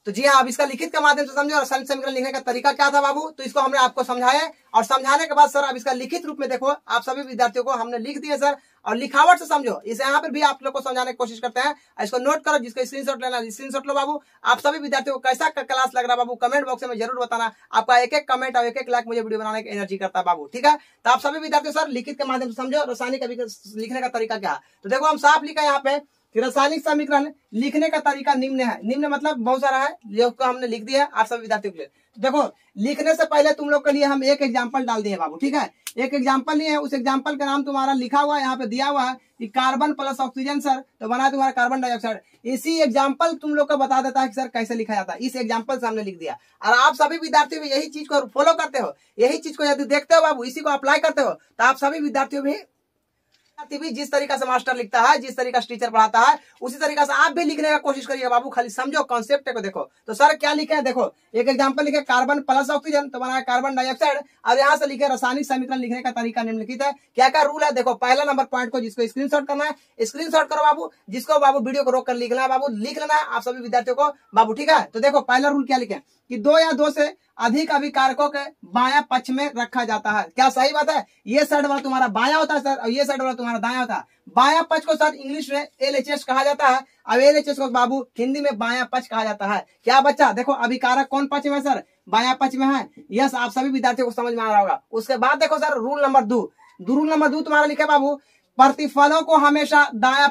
S1: तो जी हाँ, अब इसका लिखित के माध्यम से समझो रासायनिक समीकरण लिखने का तरीका क्या था बाबू, तो इसको हमने आपको समझाया और समझाने के बाद सर अब इसका लिखित रूप में देखो आप सभी विद्यार्थियों को हमने लिख दिया सर, और लिखावट से समझो। इसे यहाँ पर भी आप लोग को समझाने की कोशिश करते हैं। इसको नोट करो, जिसको स्क्रीनशॉट लेना स्क्रीनशॉट लो बाबू। आप सभी विद्यार्थियों को कैसा क्लास लग रहा है बाबू कमेंट बॉक्स में जरूर बताना। आपका एक एक कमेंट और एक एक लाइक मुझे वीडियो बनाने की एनर्जी करता है बाबू, ठीक है। तो आप सभी विद्यार्थियों सर लिखित के माध्यम से समझो रासायनिक लिखने का तरीका क्या है। तो देखो हम साफ लिखा है यहाँ पे कि रासायनिक समीकरण लिखने का तरीका निम्न है। निम्न मतलब बहुत सारा है, जो हमने लिख दिया है आप सभी विद्यार्थियों के लिए। तो देखो लिखने से पहले तुम लोग के लिए हम एक एग्जांपल डाल दिए बाबू, ठीक है। एक एग्जांपल लिए है, उस एग्जांपल का नाम तुम्हारा लिखा हुआ है यहाँ पे दिया हुआ है कि कार्बन प्लस ऑक्सीजन सर, तो बना तुम्हारा कार्बन डाइऑक्साइड। इसी एग्जांपल तुम लोग को बता देता है कि सर कैसे लिखा जाता है। इस एग्जांपल से हमने लिख दिया और आप सभी विद्यार्थियों भी यही चीज को फॉलो करते हो, यही चीज को यदि देखते हो बाबू, इसी को अप्लाई करते हो, तो आप सभी विद्यार्थियों भी जिस तरीका से मास्टर लिखता है, जिस तरीका से टीचर पढ़ाता है, उसी तरीका से आप भी लिखने का कोशिश करिए बाबू। खाली समझो कॉन्सेप्ट को देखो। तो सर क्या लिखे हैं देखो, एक एग्जांपल लिखे कार्बन प्लस ऑक्सीजन, तो बनाया कार्बन डाइऑक्साइड। और यहाँ से लिखे रासायनिक समीकरण लिखने का तरीका निम्नलिखित है। क्या क्या रूल है देखो, पहला नंबर पॉइंट को जिसको स्क्रीनशॉट करना है स्क्रीनशॉट करो बाबू, जिसको बाबू वीडियो को रोक कर लिखना है बाबू, लिख लेना है आप सभी विद्यार्थियों को बाबू, ठीक है। तो देखो पहला रूल क्या लिखे कि 2 या 2 से अधिक अभिकारकों के बायां पक्ष में रखा जाता है। क्या सही बात है? ये साइड वाला तुम्हारा बायां होता है सर, और ये साइड वाला तुम्हारा दायां होता है। बायां पक्ष को सर इंग्लिश में LHS कहा जाता है, अब LHS को बाबू हिंदी में बायां पक्ष कहा जाता है। क्या बच्चा देखो अभिकारक कौन पक्ष में सर? बायां पक्ष में है। यस, आप सभी विद्यार्थियों को समझ में आ रहा होगा। उसके बाद देखो sir rule number 2, rule number 2 तुम्हारा लिखा बाबू प्रतिफलों को हमेशा दायां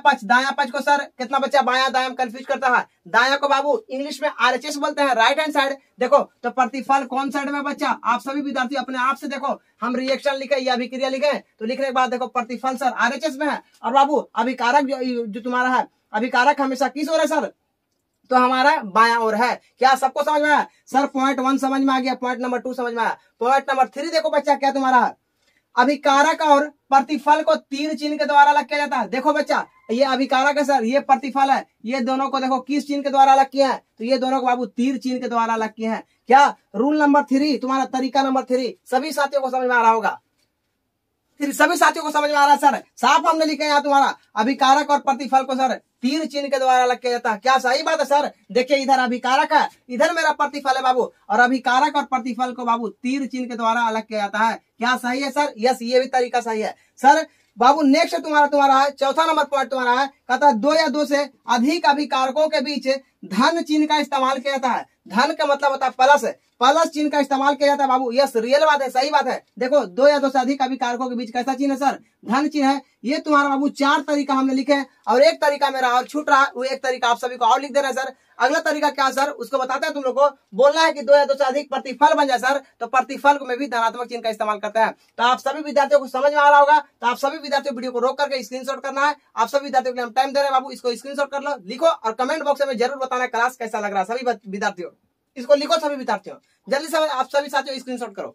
S1: पक्ष को सर कितना बच्चा बायां दायां कंफ्यूज करता है। दायां को बाबू इंग्लिश में RHS बोलते हैं, राइट हैंड साइड। देखो तो प्रतिफल कौन साइड में बच्चा? आप सभी विद्यार्थी अपने आप से देखो, हम रिएक्शन लिखे या अभिक्रिया लिखे, तो लिखने के बाद देखो प्रतिफल सर RHS में है, और बाबू अभिकारक जो तुम्हारा है, अभिकारक हमेशा किस ओर है सर? तो हमारा बायां ओर है। क्या सबको समझ में आया सर? पॉइंट 1 समझ में आ गया, पॉइंट नंबर 2 समझ में आया। पॉइंट नंबर 3 देखो बच्चा क्या तुम्हारा है, अभिकारक और प्रतिफल को तीर चिन्ह के द्वारा अलग किया जाता है। देखो बच्चा, ये अभिकारक है सर, ये प्रतिफल है, ये दोनों को देखो किस चिन्ह के द्वारा अलग किया है, तो ये दोनों को बाबू तीर चिन्ह के द्वारा अलग किए हैं। क्या रूल नंबर 3 तुम्हारा तरीका नंबर 3 सभी साथियों को समझ में आ रहा होगा? फिर सभी साथियों को समझ में आ रहा है सर? साफ हमने लिखा है यहाँ तुम्हारा अभिकारक और प्रतिफल को सर तीर चिन्ह के द्वारा अलग किया जाता है। क्या सही बात है सर? देखिए इधर अभिकारक है, इधर मेरा प्रतिफल है बाबू, और अभिकारक और प्रतिफल को बाबू तीर चिन्ह के द्वारा अलग किया जाता है। क्या सही है सर? यस, ये भी तरीका सही है सर। बाबू नेक्स्ट तुम्हारा है, चौथा नंबर पॉइंट तुम्हारा है, कहता है 2 या 2 से अधिक अभिकारकों के बीच धन चिन्ह का इस्तेमाल किया जाता है। धन का मतलब होता है प्लस, प्लस चिन्ह का इस्तेमाल किया जाता है बाबू। यस, रियल बात है, सही बात है। देखो 2 या 2 से अधिक अभिकारकों के बीच कैसा चिन्ह है सर? धन चिन्ह है। ये तुम्हारा बाबू 4 तरीका हमने लिखे हैं, और एक तरीका मेरा और छूट रहा है, वो एक तरीका आप सभी को और लिख देना है सर। अगला तरीका क्या सर, उसको बताते हैं तुम लोग को। बोलना है कि 2 या 2 से अधिक प्रतिफल बन जाए सर, तो प्रतिफल में भी धनात्मक चिन्ह का इस्तेमाल करते हैं। तो आप सभी विद्यार्थियों को समझ में आ रहा होगा, तो आप सभी विद्यार्थियों वीडियो को रोक करके स्क्रीनशॉट करना है। आप सभी विद्यार्थियों के लिए हम टाइम दे रहे हैं बाबू, इसको स्क्रीनशॉट कर लो, लिखो, और कमेंट बॉक्स में जरूर बताना क्लास कैसा लग रहा है। सभी विद्यार्थियों इसको लिखो, सभी विद्यार्थियों जल्दी से आप सभी साथियों स्क्रीनशॉट करो।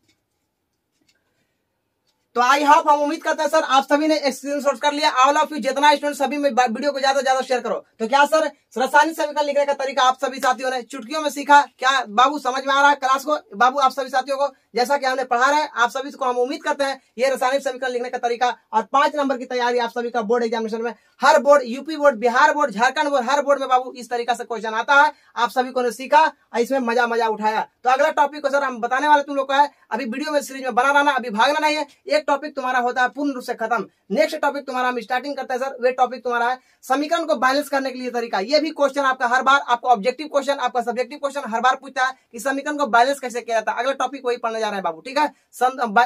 S1: तो आई होप, हम उम्मीद करते हैं सर आप सभी ने स्क्रीनशॉट कर लिया। ऑल ऑफ यू जितना स्टूडेंट सभी में वीडियो को ज्यादा से ज्यादा शेयर करो। तो क्या सर रासायनिक समीकरण लिखने का तरीका आप सभी साथियों ने चुटकियों में सीखा? क्या बाबू समझ में आ रहा है क्लास को बाबू आप सभी साथियों को? जैसा कि हमने पढ़ा रहा है आप सभी को, हम उम्मीद करते हैं ये रासायनिक समीकरण लिखने का तरीका और 5 नंबर की तैयारी आप सभी का बोर्ड एग्जामिनेशन में, हर board, UP board, Bihar board, Jharkhand board, हर बोर्ड में बाबू इस तरीका से क्वेश्चन आता है। आप सभी को ने सीखा, इसमें मजा उठाया। तो अगला टॉपिक को सर हम बताने वाले तुम लोग को है, अभी वीडियो में सीरीज में बना रहना, अभी भागना नहीं है। एक टॉपिक तुम्हारा होता है पूर्ण रूप से खत्म, नेक्स्ट टॉपिक तुम्हारा हम स्टार्टिंग करते हैं सर। वे टॉपिक तुम्हारा है समीकरण को बैलेंस करने के लिए तरीका। ये भी क्वेश्चन आपका हर बार, आपको ऑब्जेक्टिव क्वेश्चन, आपका सब्जेक्टिव क्वेश्चन हर बार पूछता है कि समीकरण को बैलेंस कैसे किया जाता है। अगला टॉपिक वही पढ़ने जा रहे हैं बाबू, ठीक है?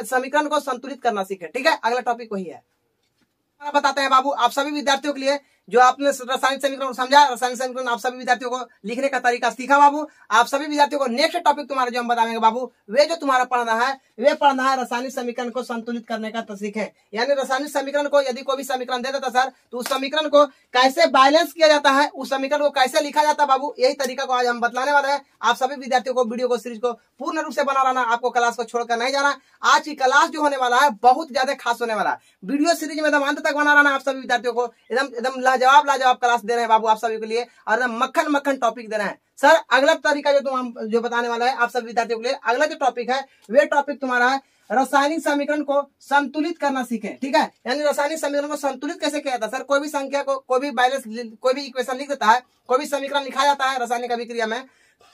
S1: समीकरण को संतुलित करना सीखे, ठीक है? अगला टॉपिक वही है, बताते हैं बाबू आप सभी विद्यार्थियों के लिए। जो आपने रासायनिक समीकरण समझा, रासायनिक समीकरण आप सभी विद्यार्थियों को लिखने का तरीका सीखा बाबू। आप सभी विद्यार्थियों को नेक्स्ट टॉपिक तुम्हारा जो हम बताएंगे बाबू, वे जो तुम्हारा पढ़ना है, वे पढ़ना है रासायनिक समीकरण को संतुलित करने का सीखें। यानी रासायनिक समीकरण को, यदि कोई भी समीकरण दे देता सर, तो उस समीकरण को कैसे बैलेंस किया जाता है, उस समीकरण को कैसे लिखा जाता है बाबू, यही तरीका को आज हम बतलाने वाले हैं। आप सभी विद्यार्थियों को वीडियो को, सीरीज को पूर्ण रूप से बना रहना, आपको क्लास को छोड़कर नहीं जाना। आज की क्लास जो होने वाला है बहुत ज्यादा खास होने वाला है। वीडियो सीरीज में एकदम अंत तक बना रहना, आप सभी विद्यार्थियों को एकदम लाजवाब क्लास दे रहे हैं बाबू आप सभी के लिए, और एकदम मक्खन टॉपिक दे रहे हैं सर। अगला तरीका जो हम जो बताने वाला है आप सभी विद्यार्थियों के लिए, अगला जो टॉपिक है वे टॉपिक तुम्हारा है रासायनिक समीकरण को संतुलित करना सीखे, ठीक है? यानी रासायनिक समीकरण को संतुलित कैसे किया जाता है सर? कोई भी संख्या को, कोई भी बैलेंस, कोई भी इक्वेशन लिख देता है, कोई भी समीकरण लिखा जाता है रासायनिक अभिक्रिया में,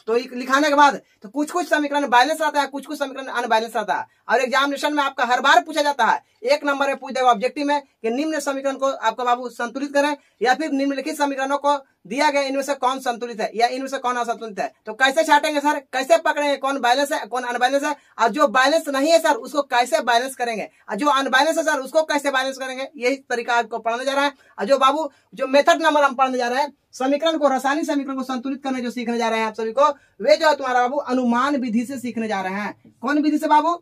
S1: तो लिखाने के बाद तो कुछ समीकरण बैलेंस रहता है, कुछ समीकरण अनबैलेंस रहता है। और एग्जामिनेशन में आपका हर बार पूछा जाता है, 1 नंबर में पूछ देगा ऑब्जेक्टिव में कि निम्न समीकरण को आपका बाबू संतुलित करें, या फिर निम्नलिखित समीकरणों को दिया गया इनमें से कौन संतुलित है या इनमें से कौन असंतुलित है। तो कैसे छाटेंगे सर, कैसे पकड़ेंगे कौन बैलेंस है कौन अनबैलेंस है, और जो बैलेंस नहीं है सर उसको कैसे बैलेंस करेंगे, और जो अनबैलेंस है सर उसको कैसे बैलेंस करेंगे, यही तरीका आपको पढ़ने जा रहा है। और जो बाबू जो मेथड नंबर हम पढ़ने जा रहे हैं समीकरण को, रासायनिक समीकरण को संतुलित करने जो सीखने जा रहे हैं आप सभी को, वे जो है तुम्हारा बाबू अनुमान विधि से सीखने जा रहे हैं। कौन विधि से बाबू?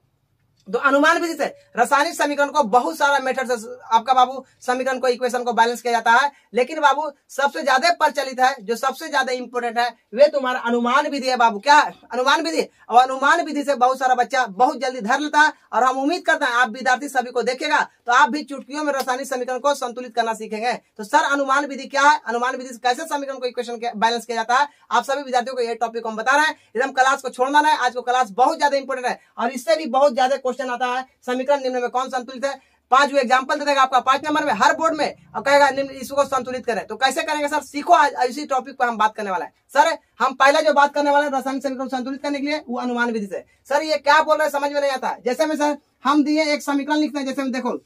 S1: तो अनुमान विधि से रासायनिक समीकरण को बहुत सारा मेथड से आपका बाबू समीकरण को, इक्वेशन को बैलेंस किया जाता है, लेकिन बाबू सबसे ज्यादा प्रचलित है, जो सबसे ज्यादा इंपोर्टेंट है, वे तुम्हारा अनुमान विधि है बाबू। क्या है? अनुमान विधि। और अनुमान विधि से बहुत सारा बच्चा बहुत जल्दी धर लेता है, और हम उम्मीद करते हैं आप विद्यार्थी सभी को देखेगा तो आप भी चुटकियों में रासायनिक समीकरण को संतुलित करना सीखेंगे। तो सर अनुमान विधि क्या है, अनुमान विधि से कैसे समीकरण को, इक्वेशन बैलेंस किया जाता है, आप सभी विद्यार्थियों को यह टॉपिक हम बता रहे हैं। एकदम क्लास को छोड़ना नहीं, आज को क्लास बहुत ज्यादा इंपोर्टेंट है, और इससे भी बहुत ज्यादा क्वेश्चन आता है समीकरण निम्न में कौन संतुलित है। 5 एग्जाम्पल दे देगा आपका 5 नंबर में हर बोर्ड में, और कहेगा निम्न इसको संतुलित करें। तो कैसे करेंगे सर, सीखो। आज इसी टॉपिक पर हम बात करने वाला है सर। हम पहले जो बात करने वाले हैं रासायनिक समीकरण को संतुलित करने के लिए, वो अनुमान विधि से। सर ये क्या बोल रहे हैं समझ में नहीं आता। जैसे में सर हम दिए एक समीकरण लिखते हैं, जैसे में देखो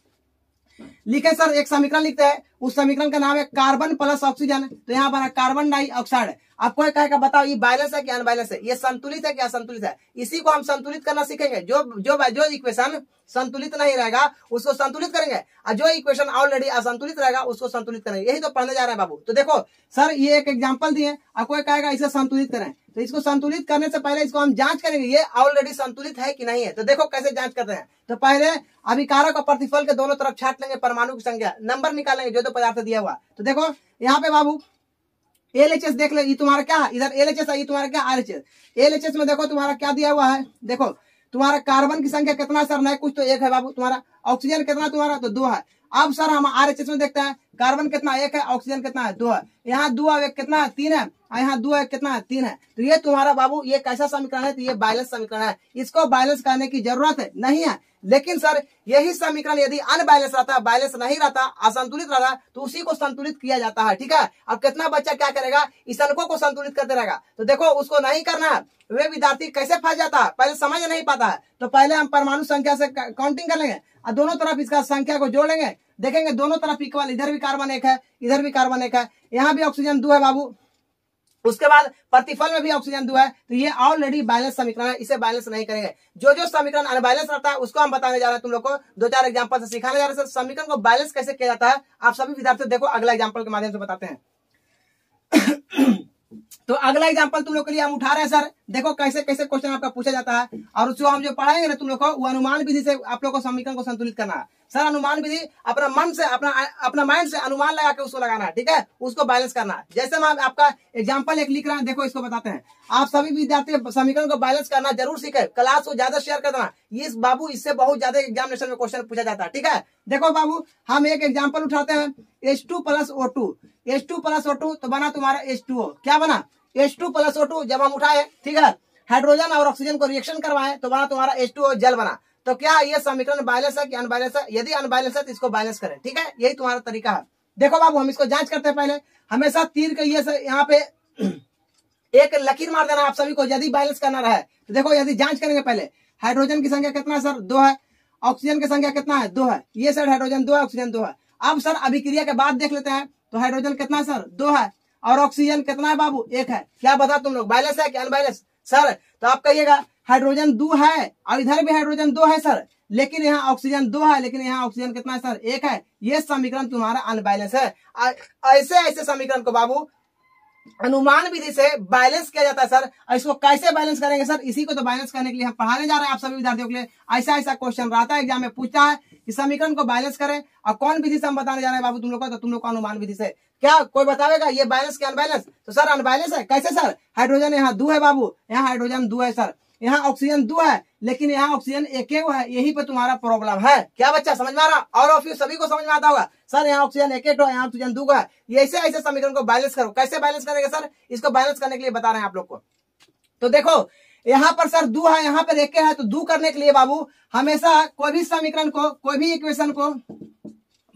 S1: लिखे सर एक समीकरण लिखते हैं, उस समीकरण का नाम है कार्बन प्लस ऑक्सीजन, तो यहाँ पर कार्बन डाइऑक्साइड। आपको कहेगा बताओ ये बैलेंस है कि अनबैलेंस है, ये संतुलित है कि असंतुलित है। इसी को हम संतुलित करना सीखेंगे। जो इक्वेशन संतुलित नहीं रहेगा उसको संतुलित करेंगे, और जो इक्वेशन ऑलरेडी असंतुलित रहेगा उसको संतुलित करेंगे। यही तो पढ़ने जा रहे हैं बाबू। तो देखो सर ये एक एग्जाम्पल दिए, आपको कहेगा इसे संतुलित करें, तो इसको संतुलित करने से पहले इसको हम जांच करेंगे ये ऑलरेडी संतुलित है कि नहीं है। तो देखो कैसे जांच करते हैं। तो पहले अभिकारक और प्रतिफल के दोनों तरफ छाट लेंगे, परमाणु की संख्या, नंबर निकालेंगे जो पदार्थ दिया हुआ। तो देखो यहाँ पे बाबू LHS देख ले, ये तुम्हारा क्या है, इधर LHS है, ये तुम्हारा क्या RHS। LHS में देखो तुम्हारा क्या दिया हुआ है, देखो तुम्हारा कार्बन की संख्या कितना सर, नहीं कुछ तो 1 है बाबू तुम्हारा, ऑक्सीजन कितना तुम्हारा, तो 2 है। अब सर हम RHS में देखते हैं, कार्बन कितना 1 है, ऑक्सीजन कितना है 2 है। यहाँ 2 और 1 कितना है 3 है, और यहाँ 2 1 कितना है 3 है। तो ये तुम्हारा बाबू ये कैसा समीकरण है, तो ये बैलेंस समीकरण है। इसको बैलेंस करने की जरूरत नहीं है। लेकिन सर यही समीकरण यदि अनबैलेंस रहता, बैलेंस नहीं रहता, असंतुलित रहता, तो उसी को संतुलित किया जाता है। ठीक है, अब कितना बच्चा क्या करेगा, इस अंकों को संतुलित करते रहेगा। तो देखो उसको नहीं करना है। वे विद्यार्थी कैसे फंस जाता है, पहले समझ नहीं पाता है। तो पहले हम परमाणु संख्या से काउंटिंग कर लेंगे और दोनों तरफ इसका संख्या को जोड़ लेंगे, देखेंगे दोनों तरफ इक्वल, इधर भी कार्बन 1 है, इधर भी कार्बन 1 है, यहाँ भी ऑक्सीजन 2 है बाबू। उसके बाद प्रतिफल में भी ऑक्सीजन 2 है, तो ये ऑलरेडी बैलेंस समीकरण है, इसे बैलेंस नहीं करेंगे। जो जो समीकरण अनबैलेंस रहता है उसको हम बताने जा रहे हैं, तुम लोग को 2-4 एग्जांपल से सिखाने जा रहे हैं। समीकरण को बैलेंस कैसे किया जाता है आप सभी विद्यार्थी देखो, अगला एग्जांपल के माध्यम से बताते हैं। तो अगला एग्जांपल तुम लोग के लिए हम उठा रहे हैं सर, देखो कैसे कैसे क्वेश्चन आपका पूछा जाता है, और उसको हम जो पढ़ाएंगे ना तुम लोग को, वो अनुमान विधि से आप लोग को समीकरण को संतुलित करना है। सर अनुमान विधि अपना मन से, अपना माइंड से अनुमान लगा के उसको लगाना है, ठीक है, उसको बैलेंस करना है। जैसे हम आपका एग्जाम्पल एक लिख रहे हैं, देखो इसको बताते हैं। आप सभी विद्यार्थी समीकरण को बैलेंस करना जरूर सीखे, क्लास को ज्यादा शेयर कर देना। ये बाबू इससे बहुत ज्यादा एग्जामिनेशन में क्वेश्चन पूछा जाता है। ठीक है, देखो बाबू हम एक एग्जाम्पल उठाते हैं, H2 + O2, H2 + O2 तो बना तुम्हारा H2O। क्या बना, H2 + O2 जब हम उठाए, ठीक है, हाइड्रोजन और ऑक्सीजन को रिएक्शन करवाए तो बना तुम्हारा H2O जल बना। तो क्या ये समीकरण बैलेंस है कि अनबैलेंस है, यदि अनबैलेंस है तो इसको बैलेंस करें। ठीक है, यही तुम्हारा तरीका है। देखो बाबू हम इसको जांच करते हैं। पहले हमेशा तीर के ये यहाँ पे एक लकीर मार देना आप सभी को, यदि बैलेंस करना रहे। तो देखो यदि जांच करेंगे, पहले हाइड्रोजन की संख्या कितना है सर, 2 है, ऑक्सीजन की संख्या कितना है 2 है, ये सर हाइड्रोजन 2 है, ऑक्सीजन 2 है। अब सर अभिक्रिया के बाद देख लेते हैं, तो हाइड्रोजन कितना है सर 2 है, और ऑक्सीजन कितना है बाबू 1 है। क्या बता तुम लोग, बैलेंस है कि अनबैलेंस सर? तो आप कहिएगा हाइड्रोजन 2 है और इधर भी हाइड्रोजन 2 है सर, लेकिन यहाँ ऑक्सीजन 2 है, लेकिन यहाँ ऑक्सीजन कितना है सर 1 है। ये समीकरण तुम्हारा अनबैलेंस है। ऐसे ऐसे समीकरण को बाबू अनुमान विधि से बैलेंस किया जाता है सर। और इसको कैसे बैलेंस करेंगे सर, इसी को तो बैलेंस करने के लिए हम पढ़ाने जा रहे हैं आप सभी विद्यार्थियों के लिए। ऐसा ऐसा क्वेश्चन रहता है एग्जाम में, पूछता है कि समीकरण को बैलेंस करें, और कौन विधि से हम बताने जा रहे हैं बाबू तुम लोग को, तो तुम लोग को अनुमान विधि से। क्या कोई बताएगा ये बैलेंस के अनबैलेंस? तो सर अनबैलेंस है। कैसे सर, हाइड्रोजन यहाँ 2 है बाबू, यहाँ हाइड्रोजन 2 है सर, यहाँ ऑक्सीजन 2 है, लेकिन यहाँ ऑक्सीजन 1 है। यही पे तुम्हारा प्रॉब्लम है। क्या बच्चा समझ में आ रहा? और ऑफ यू सभी को समझ में आता होगा सर, यहाँ ऑक्सीजन 1 है, यहाँ ऑक्सीजन 2 है। ये ऐसे ऐसे समीकरण को बैलेंस करो। कैसे बैलेंस करेंगे सर, इसको बैलेंस करने के लिए बता रहे हैं आप लोग को। तो देखो यहाँ पर सर 2 है, यहाँ पर 1 है, तो 2 करने के लिए बाबू हमेशा कोई भी समीकरण को, कोई भी इक्वेशन को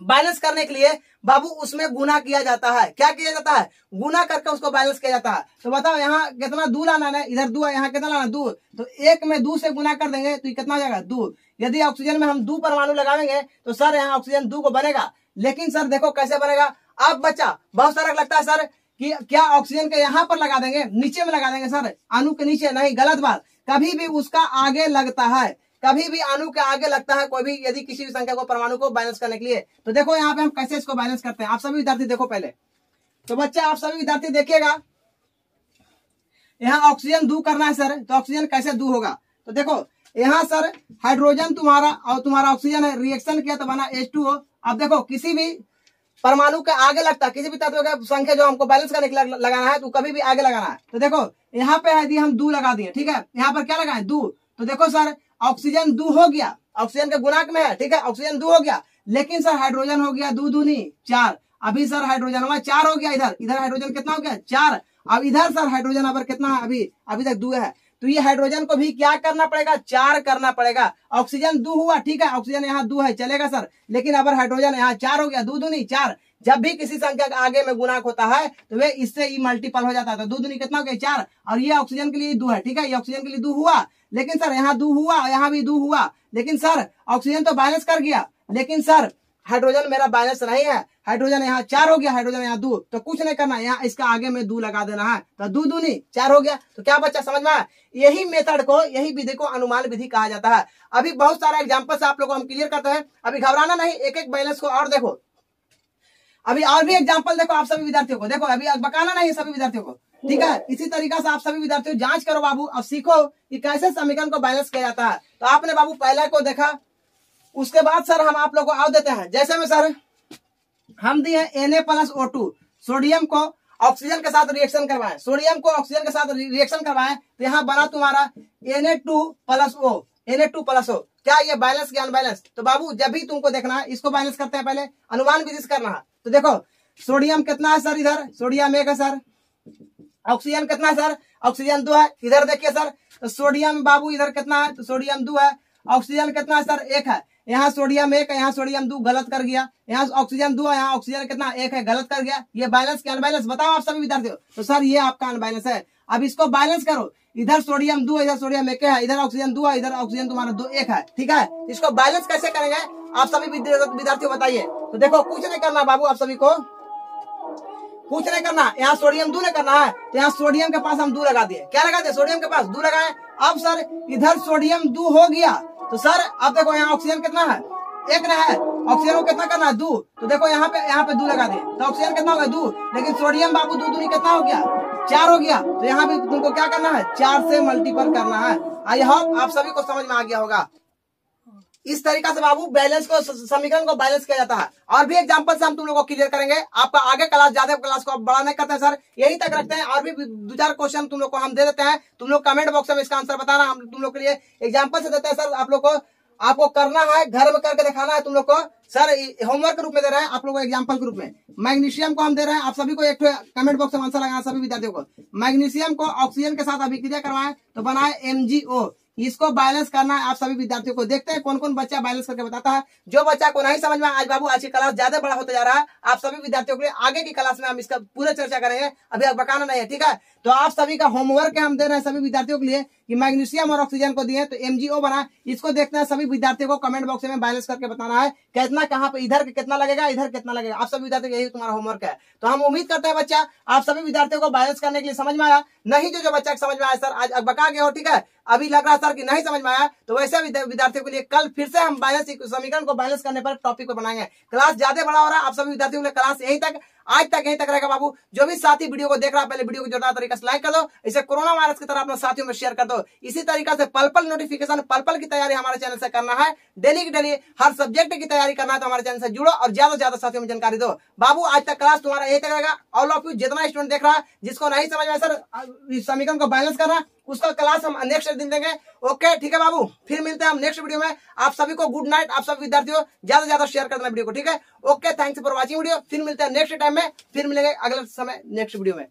S1: बैलेंस करने के लिए बाबू उसमें गुना किया जाता है। क्या किया जाता है, गुना करके उसको बैलेंस किया जाता है। तो बताओ यहाँ कितना 2 लाना है, इधर 2 है, यहाँ कितना लाना 2, तो 1 में 2 से गुना कर देंगे तो ये कितना हो जाएगा 2। यदि ऑक्सीजन में हम 2 परमाणु लगाएंगे तो सर यहाँ ऑक्सीजन 2 को बनेगा। लेकिन सर देखो कैसे बनेगा। अब बच्चा बहुत सारा लगता है सर कि क्या ऑक्सीजन के यहाँ पर लगा देंगे, नीचे में लगा देंगे सर, अणु के नीचे? नहीं, गलत बात। कभी भी उसका आगे लगता है, कभी भी अणु के आगे लगता है कोई भी, यदि किसी भी संख्या को, परमाणु को बैलेंस करने के लिए। तो देखो यहाँ पे हम कैसे इसको बैलेंस करते हैं, आप सभी विद्यार्थी देखो पहले। तो बच्चा आप सभी विद्यार्थी देखिएगा, यहाँ ऑक्सीजन 2 करना है सर, तो ऑक्सीजन कैसे 2 होगा? तो देखो यहाँ सर हाइड्रोजन तुम्हारा और तुम्हारा ऑक्सीजन है, रिएक्शन किया तो बना H2O। अब देखो किसी भी परमाणु के आगे लगता है, किसी भी तत्व का संख्या जो हमको बैलेंस करने के लिए लगाना है, तो कभी भी आगे लगाना है। तो देखो यहाँ पे यदि हम 2 लगा दिए, ठीक है, यहाँ पर क्या लगाए 2, तो देखो सर ऑक्सीजन 2 हो गया, ऑक्सीजन के गुणांक में है, ठीक है, ऑक्सीजन 2 हो गया। लेकिन सर हाइड्रोजन हो गया 2 दूनी 4। अभी सर हाइड्रोजन हुआ 4 हो गया, इधर हाइड्रोजन कितना हो गया 4। अब इधर सर हाइड्रोजन अब कितना है, अभी तक 2 है। तो ये हाइड्रोजन को भी क्या करना पड़ेगा, 4 करना पड़ेगा। ऑक्सीजन 2 हुआ, ठीक है, ऑक्सीजन यहाँ 2 है, चलेगा सर। लेकिन अब हाइड्रोजन यहाँ 4 हो गया, 2 दूनी 4। जब भी किसी संख्या के आगे में गुणांक होता है तो वे इससे ही मल्टीपल हो जाता है। तो 2 दूनी कितना हो गया 4, और ये ऑक्सीजन के लिए 2 है, ठीक है, ये ऑक्सीजन के लिए 2 हुआ। लेकिन सर यहाँ 2 हुआ, यहाँ भी 2 हुआ। लेकिन सर ऑक्सीजन तो बैलेंस कर गया, लेकिन सर हाइड्रोजन मेरा बैलेंस नहीं है। हाइड्रोजन यहाँ 4 हो गया, हाइड्रोजन यहाँ 2, तो कुछ नहीं करना, यहाँ इसका आगे में 2 लगा देना है, तो 2 दूनी 4 हो गया। तो क्या बच्चा समझ में आया? यही मेथड को, यही विधि को अनुमान विधि कहा जाता है। अभी बहुत सारा एग्जाम्पल आप लोगों को हम क्लियर करते हैं, अभी घबराना नहीं, एक एक बैलेंस को और देखो। अभी और भी एग्जाम्पल देखो आप सभी विद्यार्थियों को, देखो अभी बकाना नहीं सभी विद्यार्थियों को, ठीक है। इसी तरीका से आप सभी विद्यार्थियों जांच करो बाबू, अब सीखो कि कैसे समीकरण को बैलेंस किया जाता है। तो आपने बाबू पहला को देखा, उसके बाद सर हम आप लोगों को और देते हैं। जैसे में सर हम दिए Na+O2, सोडियम को ऑक्सीजन के साथ रिएक्शन करवाएं, सोडियम को ऑक्सीजन के साथ रिएक्शन करवाएं, तो यहाँ बना तुम्हारा Na2+O, Na2+O। क्या ये बैलेंस या अनबैलेंस। तो बाबू जब भी तुमको देखना है इसको बैलेंस करते हैं, पहले अनुमान विधि से करना है। तो देखो सोडियम कितना है सर, इधर सोडियम 1 है सर, ऑक्सीजन कितना है सर, ऑक्सीजन 2 है। इधर देखिए सर, तो सोडियम बाबू इधर कितना है, तो सोडियम 2 है। ऑक्सीजन कितना है सर, 1 है। यहाँ सोडियम 1 है, यहाँ सोडियम 2, गलत कर गया। यहाँ ऑक्सीजन 2 है, यहाँ ऑक्सीजन कितना 1 है, गलत कर गया। ये बैलेंस क्या अनबैलेंस, बताओ आप सभी विद्यार्थियों। तो सर ये आपका अनबैलेंस है। अब इसको बैलेंस करो, इधर सोडियम 2 है, इधर सोडियम 1 है, इधर ऑक्सीजन 2 है, इधर ऑक्सीजन तुम्हारा 2 1 है, ठीक है। इसको बैलेंस कैसे करेंगे आप सभी विद्यार्थियों बताइए। तो देखो कुछ नहीं करना बाबू, आप सभी को कुछ नहीं करना। यहाँ सोडियम 2 नहीं करना है, तो यहाँ सोडियम के पास हम 2 लगा दिए। क्या लगा दिए, सोडियम के पास 2 लगाए। अब सर इधर सोडियम 2 हो गया, तो सर अब देखो यहाँ ऑक्सीजन कितना है, 1 ना है, ऑक्सीजन को कितना करना है 2। तो देखो यहाँ पे 2 लगा दिए, तो ऑक्सीजन कितना होगा 2, लेकिन सोडियम बाबू 2 दूनी कितना हो गया 4 हो गया। तो यहाँ पे तुमको क्या करना है, 4 से मल्टीपल करना है। आई होप आप सभी को समझ में आ गया होगा। इस तरीका से बाबू बैलेंस को, समीकरण को बैलेंस किया जाता है। और भी एग्जांपल से हम तुम लोगों को क्लियर करेंगे। आपका आगे क्लास, ज्यादा क्लास को बड़ा नहीं करते हैं सर, यही तक रखते हैं। और भी 2-4 क्वेश्चन तुम लोग को हम दे देते हैं, तुम लोग कमेंट बॉक्स में इसका आंसर बताना, हम तुम लोग के लिए एग्जाम्पल से देते हैं सर। आप लोग को आपको करना है, घर में करके दिखाना है तुम लोग को। सर होमवर्क के रूप में दे रहे हैं आप लोग को, एग्जाम्पल के रूप में। मैग्नीशियम को हम दे रहे हैं आप सभी को, एक कमेंट बॉक्स में आंसर लगाना सभी विद्यार्थियों को। मैग्नीशियम को ऑक्सीजन के साथ अभिक्रिया करवाएं तो बनाए MgO। इसको बैलेंस करना है आप सभी विद्यार्थियों को। देखते हैं कौन कौन बच्चा बैलेंस करके बताता है। जो बच्चा को नहीं समझ में आज बाबू, आज की क्लास ज्यादा बड़ा होता जा रहा है, आप सभी विद्यार्थियों के लिए आगे की क्लास में हम इसका पूरा चर्चा करेंगे, अभी आप बकाना नहीं है, ठीक है। तो आप सभी का होमवर्क हम दे रहे हैं सभी विद्यार्थियों के लिए कि मैग्नीशियम और ऑक्सीजन को दिए तो MgO बना। इसको देखते हैं सभी विद्यार्थियों को, कमेंट बॉक्स में बैलेंस करके बताना है कितना, कहाँ पे, इधर कितना लगेगा, इधर कितना लगेगा। आप सभी विद्यार्थियों यही तुम्हारा होमवर्क है। तो हम उम्मीद करते हैं बच्चा आप सभी विद्यार्थियों को बैलेंस करने के लिए समझ में आया। नहीं जो बच्चा समझ में आया सर आज बका गया हो, ठीक है। अभी लग रहा है सर कि नहीं समझ में आया, तो वैसे विद्यार्थियों के लिए कल फिर से हम बैलेंस समीकरण को बैलेंस करने पर टॉपिक को बनाएंगे। क्लास ज्यादा बड़ा हो रहा है, आप सभी विद्यार्थियों के लिए क्लास यही तक, आज तक यहीं तक रहेगा बाबू। जो भी साथी वीडियो को देख रहा है, पहले वीडियो को जोरदार तरीके से लाइक कर दो, इसे कोरोना वायरस की तरह अपने साथियों में शेयर कर दो। इसी तरीके से पल नोटिफिकेशन, पल की तैयारी हमारे चैनल से करना है। डेली की डेली हर सब्जेक्ट की तैयारी करना है, तो हमारे चैनल से जुड़ो और ज्यादा से ज्यादा साथियों में जानकारी दो। बाबू आज तक क्लास तुम्हारा यही तक रहेगा। ऑल ऑफ यू जितना स्टूडेंट देख रहा है, जिसको नहीं समझ में सर इस समीकरण को बैलेंस करना, उसका क्लास हम नेक्स्ट दिन देंगे। ओके ठीक है बाबू, फिर मिलते हैं हम नेक्स्ट वीडियो में। आप सभी को गुड नाइट। आप सभी विद्यार्थियों ज्यादा से ज्यादा शेयर कर देना वीडियो को, ठीक है। Okay, thanks for watching video. फिर मिलते हैं नेक्स्ट टाइम में, फिर मिलेंगे अगले समय नेक्स्ट वीडियो में।